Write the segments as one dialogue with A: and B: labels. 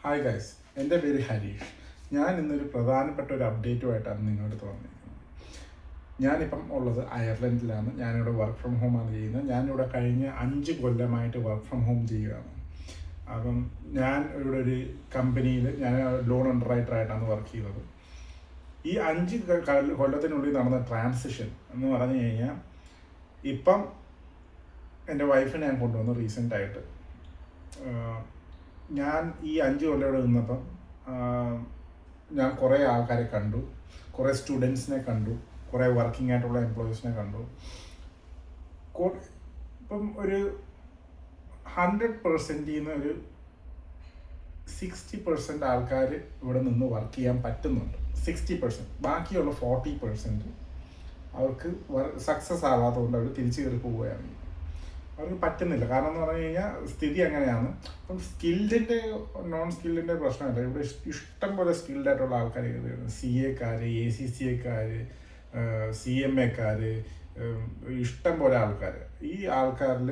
A: Hi guys, എൻ്റെ പേര് ഹരീഷ്. ഞാൻ ഇന്നൊരു പ്രധാനപ്പെട്ട ഒരു അപ്ഡേറ്റുമായിട്ടാണ് നിങ്ങളുടെ വന്നിരിക്കുന്നത്. ഞാനിപ്പം ഉള്ളത് അയർലൻഡിലാണ്. ഞാനിവിടെ വർക്ക് ഫ്രം ഹോമാണ് ചെയ്യുന്നത്. ഞാനിവിടെ കഴിഞ്ഞ 5 കൊല്ലമായിട്ട് വർക്ക് ഫ്രം ഹോം ചെയ്യുകയാണ്. അപ്പം ഞാൻ ഇവിടെ ഒരു കമ്പനിയിൽ ഞാൻ ലോൺ അണ്ടർറൈറ്ററായിട്ടാണ് വർക്ക് ചെയ്യുന്നത്. ഈ 5 കൊല്ലത്തിനുള്ളിൽ നടന്ന ട്രാൻസിഷൻ എന്ന് പറഞ്ഞു കഴിഞ്ഞാൽ, ഇപ്പം എൻ്റെ വൈഫിനെ ഞാൻ കൊണ്ടുവന്നു റീസെൻ്റായിട്ട്. ഞാൻ ഈ 5 കൊല്ലം ഇവിടെ നിന്നപ്പം ഞാൻ കുറേ ആൾക്കാരെ കണ്ടു, കുറേ സ്റ്റുഡൻസിനെ കണ്ടു, കുറേ വർക്കിംഗ് ആയിട്ടുള്ള എംപ്ലോയീസിനെ കണ്ടു. ഇപ്പം ഒരു 100% ഒരു 60% ആൾക്കാർ ഇവിടെ നിന്ന് വർക്ക് ചെയ്യാൻ പറ്റുന്നുണ്ട്. 60%. ബാക്കിയുള്ള 40% അവർക്ക് സക്സസ് ആവാത്തതുകൊണ്ട് അവർ തിരിച്ചു കയറി പോവുകയാണ്. അവർക്ക് പറ്റുന്നില്ല. കാരണം എന്ന് പറഞ്ഞു കഴിഞ്ഞാൽ സ്ഥിതി അങ്ങനെയാണ്. അപ്പം സ്കിൽഡിൻ്റെ നോൺ സ്കിൽഡിൻ്റെ പ്രശ്നമല്ല. ഇവിടെ ഇഷ്ടം പോലെ സ്കിൽഡ് ആയിട്ടുള്ള ആൾക്കാർ സി എക്കാർ, ACCA, CMA, ഇഷ്ടം പോലെ ആൾക്കാർ. ഈ ആൾക്കാരിൽ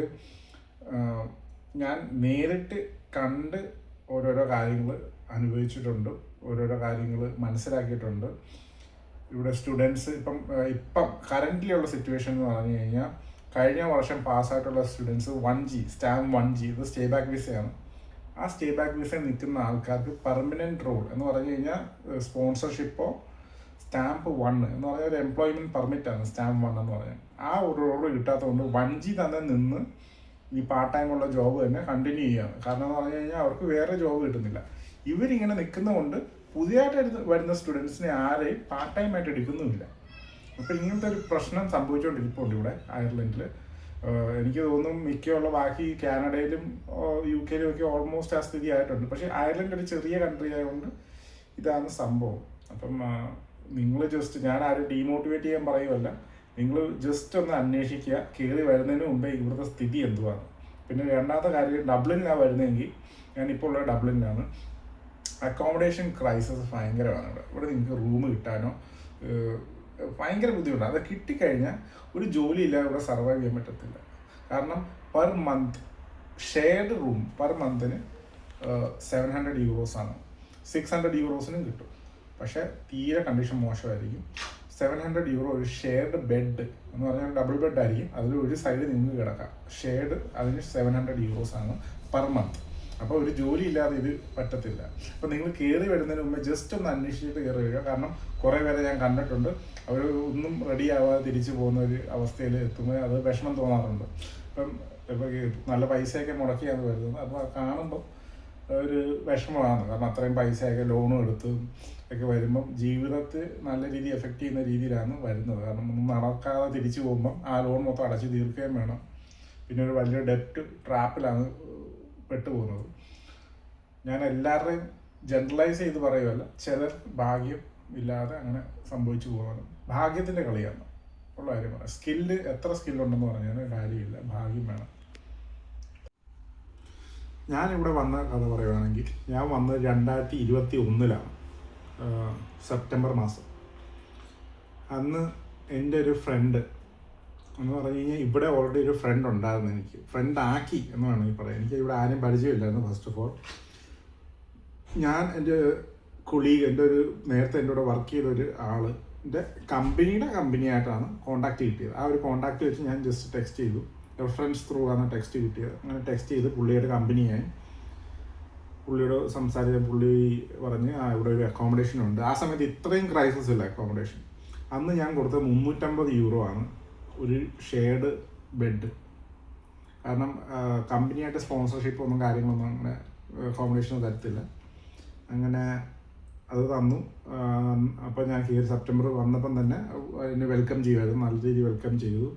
A: ഞാൻ നേരിട്ട് കണ്ട് ഓരോരോ കാര്യങ്ങൾ അനുഭവിച്ചിട്ടുണ്ട്, ഓരോരോ കാര്യങ്ങൾ മനസ്സിലാക്കിയിട്ടുണ്ട്. ഇവിടെ സ്റ്റുഡൻസ് ഇപ്പം കറൻ്റ്ലി ഉള്ള സിറ്റുവേഷൻ എന്ന് പറഞ്ഞു കഴിഞ്ഞാൽ, കഴിഞ്ഞ വർഷം പാസ്സായിട്ടുള്ള സ്റ്റുഡൻസ് 1G സ്റ്റാമ്പ് 1G ഇത് സ്റ്റേ ബാക്ക് വിസയാണ്. ആ സ്റ്റേ ബാക്ക് വിസയിൽ നിൽക്കുന്ന ആൾക്കാർക്ക് പെർമനൻറ്റ് റോൾ എന്ന് പറഞ്ഞു കഴിഞ്ഞാൽ സ്പോൺസർഷിപ്പോ സ്റ്റാമ്പ് 1 എന്ന് പറഞ്ഞാൽ ഒരു എംപ്ലോയ്മെൻറ്റ് പെർമിറ്റാണ് സ്റ്റാമ്പ് 1 എന്ന് പറഞ്ഞാൽ. ആ ഒരു റോള് കിട്ടാത്തതുകൊണ്ട് 1G തന്നെ നിന്ന് ഈ പാർട്ട് ടൈമുള്ള ജോബ് തന്നെ കണ്ടിന്യൂ ചെയ്യുകയാണ്. കാരണം എന്ന് പറഞ്ഞു കഴിഞ്ഞാൽ അവർക്ക് വേറെ ജോബ് കിട്ടുന്നില്ല. ഇവരിങ്ങനെ നിൽക്കുന്നതുകൊണ്ട് പുതിയതായിട്ട് വരുന്ന സ്റ്റുഡൻസിനെ ആരെയും പാർട്ട് ടൈം ആയിട്ട് എടുക്കുന്നുമില്ല. അപ്പോൾ ഇങ്ങനത്തെ ഒരു പ്രശ്നം സംഭവിച്ചുകൊണ്ടിരിപ്പുണ്ട് ഇവിടെ അയർലൻഡിൽ. എനിക്ക് തോന്നുന്നു മിക്കുള്ള ബാക്കി കാനഡയിലും UK ഒക്കെ ഓൾമോസ്റ്റ് ആ സ്ഥിതി ആയിട്ടുണ്ട്. പക്ഷേ അയർലൻഡ് ഒരു ചെറിയ കൺട്രി ആയതുകൊണ്ട് ഇതാണ് സംഭവം. അപ്പം നിങ്ങൾ ജസ്റ്റ്, ഞാൻ ആരും ഡീമോട്ടിവേറ്റ് ചെയ്യാൻ പറയുമല്ല, നിങ്ങൾ ജസ്റ്റ് ഒന്ന് അന്വേഷിക്കുക കയറി വരുന്നതിന് മുമ്പേ ഇവിടുത്തെ സ്ഥിതി എന്തുവാണ്. പിന്നെ രണ്ടാമത്തെ കാര്യം, ഡബ്ലിനിലാണ് വരുന്നതെങ്കിൽ, ഞാനിപ്പോൾ ഉള്ള ഡബ്ലിനിലാണ്. അക്കോമഡേഷൻ ക്രൈസിസ് ഭയങ്കരമാണ് ഇവിടെ. ഇവിടെ നിങ്ങൾക്ക് റൂം കിട്ടാനോ ഭയങ്കര ബുദ്ധിമുട്ടാണ്. അത് കിട്ടിക്കഴിഞ്ഞാൽ ഒരു ജോലി ഇല്ലാതെ ഇവിടെ സർവൈവ് ചെയ്യാൻ പറ്റത്തില്ല. കാരണം per month shared room per മന്തിന് 700 euros, 600 euros കിട്ടും. പക്ഷേ തീരെ കണ്ടീഷൻ മോശമായിരിക്കും. 700 euro ഒരു ഷെയർഡ് ബെഡ് എന്ന് പറഞ്ഞാൽ ഡബിൾ ബെഡ് ആയിരിക്കും. അതിൽ ഒരു സൈഡ് നിങ്ങൾക്ക് കിടക്കാം. ഷെയർഡ് അതിന് 700 euros പെർ മന്ത്. അപ്പോൾ ഒരു ജോലി ഇല്ലാതെ ഇത് പറ്റത്തില്ല. അപ്പോൾ നിങ്ങൾ കയറി വരുന്നതിന് മുമ്പ് ജസ്റ്റ് ഒന്ന് അന്വേഷിച്ചിട്ട് കയറി വരിക. കാരണം കുറേ പേരെ ഞാൻ കണ്ടിട്ടുണ്ട്, അവർ ഒന്നും റെഡി ആവാതെ തിരിച്ചു പോകുന്ന ഒരു അവസ്ഥയിൽ എത്തുമ്പോൾ അത് വിഷമം തോന്നാറുണ്ട്. ഇപ്പം നല്ല പൈസയൊക്കെ മുടക്കിയാണ് വരുന്നത്. അപ്പോൾ കാണുമ്പോൾ ഒരു വിഷമമാണ്. കാരണം അത്രയും പൈസയൊക്കെ ലോണും എടുത്ത് ഒക്കെ വരുമ്പം ജീവിതത്തിൽ നല്ല രീതിയിൽ എഫക്റ്റ് ചെയ്യുന്ന രീതിയിലാണ് വരുന്നത്. കാരണം ഒന്നും നടക്കാതെ തിരിച്ചു പോകുമ്പം ആ ലോൺ മൊത്തം അടച്ചു തീർക്കുകയും വേണം. പിന്നെ ഒരു വലിയ ഡെപ്റ്റ് ട്രാപ്പിലാണ് പെട്ടുപോകുന്നത്. ഞാൻ എല്ലാവരുടെയും ജനറലൈസ് ചെയ്ത് പറയുമല്ല, ചിലർ ഭാഗ്യം ഇല്ലാതെ അങ്ങനെ സംഭവിച്ചു പോകുന്നത്. ഭാഗ്യത്തിൻ്റെ കളിയാണ് ഉള്ള കാര്യം പറയാം. സ്കില്ല് എത്ര സ്കില്ലുണ്ടെന്ന് പറഞ്ഞാൽ കാര്യമില്ല, ഭാഗ്യം വേണം. ഞാനിവിടെ വന്ന കഥ പറയുകയാണെങ്കിൽ, ഞാൻ വന്നത് 2021 സെപ്റ്റംബർ മാസം. അന്ന് എൻ്റെ ഒരു ഫ്രണ്ട് എന്ന് പറഞ്ഞു കഴിഞ്ഞാൽ, ഇവിടെ ഓൾറെഡി ഒരു ഫ്രണ്ട് ഉണ്ടായിരുന്നു. എനിക്ക് ഫ്രണ്ട് ആക്കി എന്ന് വേണമെങ്കിൽ പറയാം. എനിക്ക് ഇവിടെ ആരും പരിചയമില്ലായിരുന്നു. ഫസ്റ്റ് ഓഫ് ഓൾ ഞാൻ എൻ്റെ കൊളീഗ്, എൻ്റെ ഒരു നേരത്തെ എൻ്റെ കൂടെ വർക്ക് ചെയ്ത ഒരു ആളിൻ്റെ കമ്പനിയായിട്ടാണ് കോൺടാക്റ്റ് കിട്ടിയത്. ആ ഒരു കോൺടാക്റ്റ് വെച്ച് ഞാൻ ജസ്റ്റ് ടെക്സ്റ്റ് ചെയ്തു. റെഫറൻസ് ത്രൂ ആണ് ടെക്സ്റ്റ് കിട്ടിയത്. അങ്ങനെ ടെക്സ്റ്റ് ചെയ്ത് പുള്ളിയുടെ കമ്പനിയായി. പുള്ളിയോട് സംസാരിച്ച പുള്ളി പറഞ്ഞ് ഇവിടെ ഒരു അക്കോമഡേഷൻ ഉണ്ട്. ആ സമയത്ത് ഇത്രയും ക്രൈസിസ് ഇല്ല അക്കോമഡേഷൻ. അന്ന് ഞാൻ കൊടുത്തത് 350 euro ഒരു ഷെയർഡ് ബെഡ്. കാരണം കമ്പനിയായിട്ട് സ്പോൺസർഷിപ്പ് ഒന്നും കാര്യങ്ങളൊന്നും അങ്ങനെ അക്കോമഡേഷൻ തരത്തില്ല. അങ്ങനെ അത് തന്നു. അപ്പോൾ ഞാൻ കയറി സെപ്റ്റംബർ വന്നപ്പം തന്നെ എന്നെ വെൽക്കം ചെയ്യുമായിരുന്നു. നല്ല രീതിയിൽ വെൽക്കം ചെയ്തു.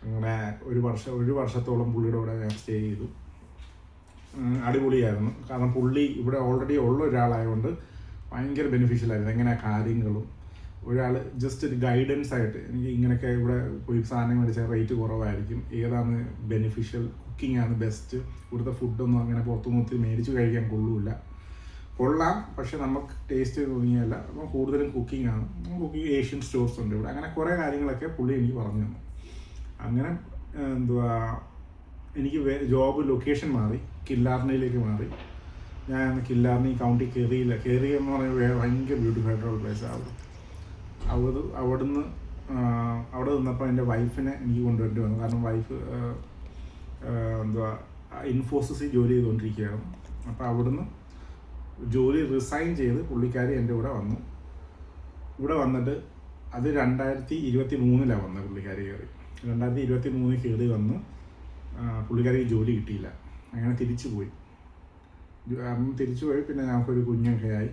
A: അങ്ങനെ ഒരു വർഷത്തോളം പുള്ളിയുടെ കൂടെ ഞാൻ സ്റ്റേ ചെയ്തു. അടിപൊളിയായിരുന്നു. കാരണം പുള്ളി ഇവിടെ ഓൾറെഡി ഉള്ള ഒരാളായതുകൊണ്ട് ഭയങ്കര ബെനിഫിഷ്യലായിരുന്നു. എങ്ങനെ കാര്യങ്ങളും ഒരാൾ ജസ്റ്റ് ഒരു ഗൈഡൻസ് ആയിട്ട്, എനിക്ക് ഇങ്ങനെയൊക്കെ ഇവിടെ പോയി സാധനം മേടിച്ചാൽ റേറ്റ് കുറവായിരിക്കും, ഏതാണ് ബെനിഫിഷ്യൽ, കുക്കിംഗ് ആണ് ബെസ്റ്റ്, ഇവിടുത്തെ ഫുഡൊന്നും അങ്ങനെ പുറത്തുനിന്ന് മേടിച്ച് കഴിക്കാൻ കൊള്ളാം, പക്ഷെ നമുക്ക് ടേസ്റ്റ് തോന്നിയല്ല. അപ്പം കൂടുതലും കുക്കിംഗ് ആണ്. ഏഷ്യൻ സ്റ്റോർസ് ഉണ്ട് ഇവിടെ. അങ്ങനെ കുറേ കാര്യങ്ങളൊക്കെ പുള്ളി എനിക്ക് പറഞ്ഞു തന്നു. അങ്ങനെ എനിക്ക് ജോബ് ലൊക്കേഷൻ മാറി, കില്ലാർനയിലേക്ക് മാറി. ഞാൻ കില്ലാർണി കൗണ്ടി കയറിയെന്ന് പറഞ്ഞാൽ ഭയങ്കര ബ്യൂട്ടിഫുൾ ആയിട്ടുള്ള പ്ലേസ്. അവിടുന്ന് അവിടെ നിന്നപ്പോൾ എൻ്റെ വൈഫിനെ എനിക്ക് കൊണ്ടുവരേണ്ടി വന്നു. കാരണം വൈഫ് എന്തുവാ ഇൻഫോസിസിൽ ജോലി ചെയ്തുകൊണ്ടിരിക്കുകയാണ്. അപ്പോൾ അവിടുന്ന് ജോലി റിസൈൻ ചെയ്ത് പുള്ളിക്കാരി എൻ്റെ കൂടെ വന്നു. ഇവിടെ വന്നിട്ട് അത് 2023 വന്നത്. പുള്ളിക്കാരി കയറി 2023 കയറി വന്ന് പുള്ളിക്കാരിക്ക് ജോലി കിട്ടിയില്ല. അങ്ങനെ തിരിച്ചു പോയി. പിന്നെ ഞങ്ങൾക്കൊരു കുഞ്ഞൊക്കെ ആയി.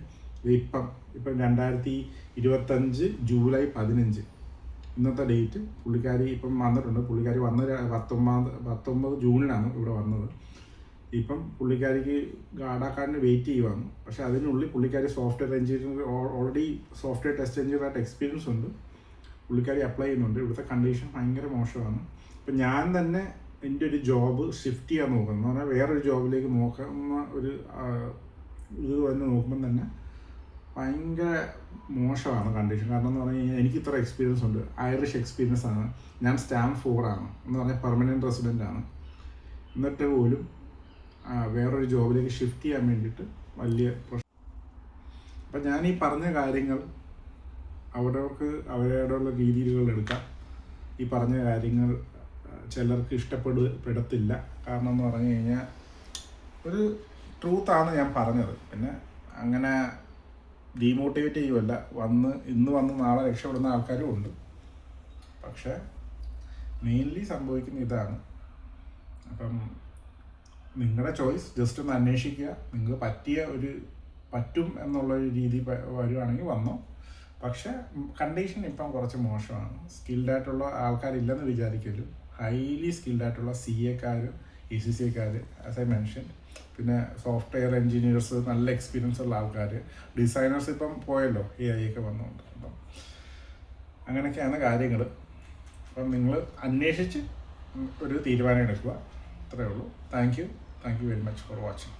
A: ഇപ്പം 2025 ജൂലൈ 15 ഇന്നത്തെ ഡേറ്റ് പുള്ളിക്കാരി ഇപ്പം വന്നിട്ടുണ്ട്. പുള്ളിക്കാരി വന്ന് 19 ജൂണിലാണ് ഇവിടെ വന്നത്. ഇപ്പം പുള്ളിക്കാരിക്ക് ഗാഡാക്കാരന് വെയിറ്റ് ചെയ്യുവാണ്. പക്ഷേ അതിനുള്ളിൽ പുള്ളിക്കാരി software engineer already software test എഞ്ചിനീയറായിട്ട് എക്സ്പീരിയൻസ് ഉണ്ട്. പുള്ളിക്കാരി അപ്ലൈ ചെയ്യുന്നുണ്ട്. ഇവിടുത്തെ കണ്ടീഷൻ ഭയങ്കര മോശമാണ്. ഇപ്പം ഞാൻ തന്നെ എൻ്റെ ഒരു ജോബ് ഷിഫ്റ്റ് ചെയ്യാൻ നോക്കുന്നു. എന്ന് പറഞ്ഞാൽ വേറൊരു ജോബിലേക്ക് നോക്കുന്ന ഒരു ഇത് തന്നെ നോക്കുമ്പം തന്നെ ഭയങ്കര മോശമാണ് കണ്ടീഷൻ. കാരണം എന്ന് പറഞ്ഞു കഴിഞ്ഞാൽ എനിക്ക് ഇത്ര എക്സ്പീരിയൻസ് ഉണ്ട്. ഐറിഷ് എക്സ്പീരിയൻസ് ആണ്. ഞാൻ സ്റ്റാമ്പ് 4 ആണ് എന്ന് പറഞ്ഞാൽ പെർമനൻറ്റ് റെസിഡൻ്റ് ആണ്. എന്നിട്ട് പോലും വേറൊരു ജോബിലേക്ക് ഷിഫ്റ്റ് ചെയ്യാൻ വേണ്ടിയിട്ട് വലിയ പ്രശ്നം. അപ്പം ഞാൻ ഈ പറഞ്ഞ കാര്യങ്ങൾ അവരോടുള്ള രീതികൾ എടുക്കാം. ഈ പറഞ്ഞ കാര്യങ്ങൾ ചിലർക്ക് ഇഷ്ടപ്പെടത്തില്ല. കാരണം എന്ന് പറഞ്ഞു കഴിഞ്ഞാൽ ഒരു ട്രൂത്താണ് ഞാൻ പറഞ്ഞത്. പിന്നെ അങ്ങനെ ഡീമോട്ടിവേറ്റ് ചെയ്യുമല്ല. ഇന്ന് വന്ന് നാളെ രക്ഷപ്പെടുന്ന ആൾക്കാരും ഉണ്ട്. പക്ഷേ മെയിൻലി സംഭവിക്കുന്ന ഇതാണ്. അപ്പം നിങ്ങളുടെ ചോയ്സ് ജസ്റ്റ് ഒന്ന് അന്വേഷിക്കുക. നിങ്ങൾക്ക് പറ്റും എന്നുള്ളൊരു രീതി വരുവാണെങ്കിൽ വന്നോ. പക്ഷേ കണ്ടീഷൻ ഇപ്പം കുറച്ച് മോശമാണ്. സ്കിൽഡായിട്ടുള്ള ആൾക്കാരില്ലെന്ന് വിചാരിക്കലും. ഹൈലി സ്കിൽഡായിട്ടുള്ള CA-ക്കാർ, ECCA-ക്കാർ, ആസ് ഐ മെൻഷൻ, പിന്നെ സോഫ്റ്റ്വെയർ എഞ്ചിനീയേഴ്സ്, നല്ല എക്സ്പീരിയൻസ് ഉള്ള ആൾക്കാർ, ഡിസൈനേഴ്സ് ഇപ്പം പോയല്ലോ, AI ഒക്കെ വന്നുകൊണ്ട്. അപ്പം അങ്ങനെയൊക്കെയാണ് കാര്യങ്ങൾ. അപ്പം നിങ്ങൾ അന്വേഷിച്ച് ഒരു തീരുമാനം എടുക്കുക. അത്രയേ ഉള്ളൂ. Thank you very much for watching.